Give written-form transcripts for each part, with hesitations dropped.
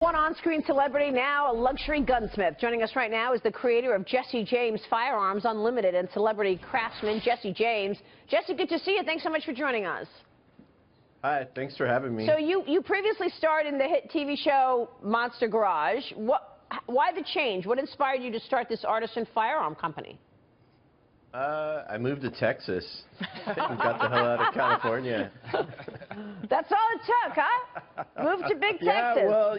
One on-screen celebrity, now a luxury gunsmith. Joining us right now is the creator of Jesse James Firearms Unlimited and celebrity craftsman Jesse James. Jesse, good to see you. Thanks so much for joining us. Hi, thanks for having me. So you previously starred in the hit TV show Monster Garage. Why the change? What inspired you to start this artisan firearm company? I moved to Texas and got the hell out of California. That's all it took, huh? Moved to big Texas. Yeah, well,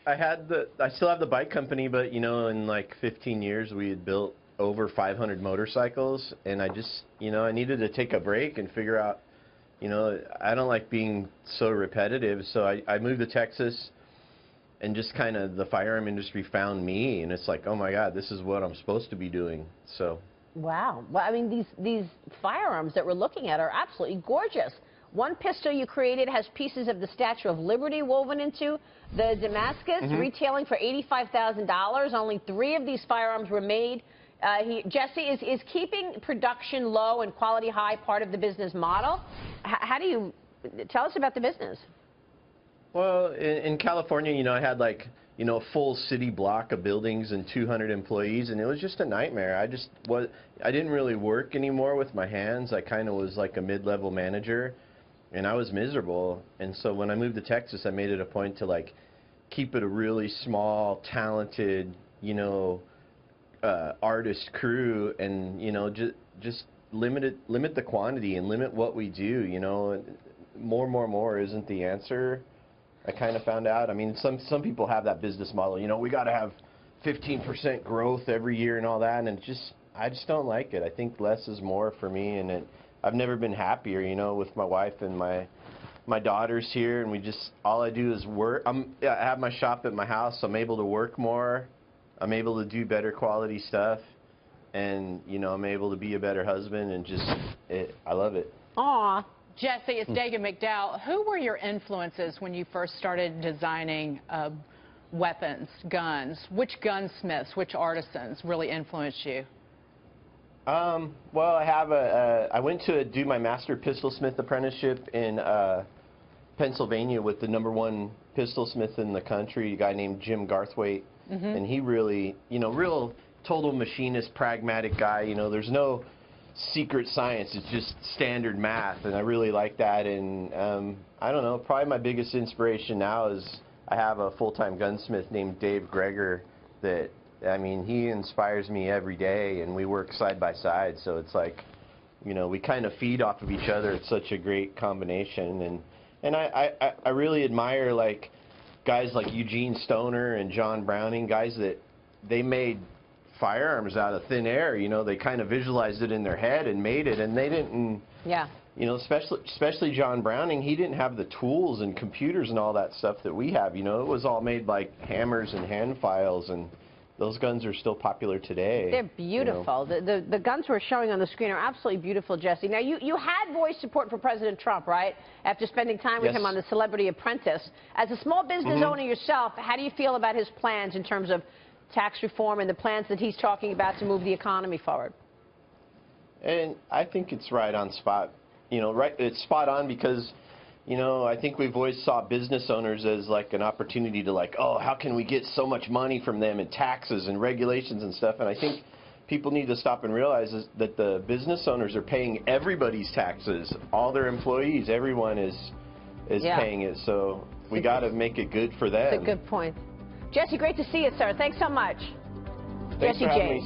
I still have the bike company, but in like 15 years we had built over 500 motorcycles, and I just, I needed to take a break and figure out, I don't like being so repetitive, so I moved to Texas, and just kind of the firearm industry found me, and it's like, oh my God, this is what I'm supposed to be doing. So. Wow. Well, I mean, these firearms that we're looking at are absolutely gorgeous. One pistol you created has pieces of the Statue of Liberty woven into the Damascus, retailing for $85,000. Only 3 of these firearms were made. Jesse, is keeping production low and quality high part of the business model? How do you tell us about the business? Well, in California, I had like, a full city block of buildings and 200 employees, and it was just a nightmare. I didn't really work anymore with my hands. I kind of was like a mid-level manager, and I was miserable. And so when I moved to Texas, I made it a point to like keep it a really small, talented, artist crew, and just limit the quantity and limit what we do. More isn't the answer. I kind of found out. I mean, some people have that business model. We got to have 15% growth every year and all that, and I just don't like it. I think less is more for me, and I've never been happier. With my wife and my daughters here, and all I do is work. I have my shop at my house, so I'm able to work more. I'm able to do better quality stuff, and I'm able to be a better husband, and I love it. Aw. Jesse, it's Dagan McDowell. Who were your influences when you first started designing weapons, guns? Which gunsmiths, which artisans really influenced you? Well, I went to do my master pistol smith apprenticeship in Pennsylvania with the #1 pistol smith in the country, a guy named Jim Garthwaite, and he really, real total machinist, pragmatic guy. There's no secret science, it's just standard math, and I really like that. And I don't know, probably my biggest inspiration now is I have a full-time gunsmith named Dave Greger that, he inspires me every day, and we work side by side, so it's like, we kind of feed off of each other. It's such a great combination, and I really admire like guys like Eugene Stoner and John Browning, guys that they made firearms out of thin air. They kind of visualized it in their head and made it, and they didn't. Yeah. Especially John Browning, he didn't have the tools and computers and all that stuff that we have. It was all made like hammers and hand files, and those guns are still popular today. They're beautiful. The guns we're showing on the screen are absolutely beautiful, Jesse. Now, you had voiced support for President Trump, right? After spending time with him on The Celebrity Apprentice. As a small business owner yourself, how do you feel about his plans in terms of tax reform and the plans that he's talking about to move the economy forward? And I think it's right on spot. It's spot on because, I think we've always saw business owners as like an opportunity to like, oh, how can we get so much money from them in taxes and regulations and stuff? And I think people need to stop and realize that the business owners are paying everybody's taxes, all their employees, everyone is paying it. So we got to make it good for them. That's a good point. Jesse, great to see you, sir. Thanks so much. Thanks Jesse for having James. me.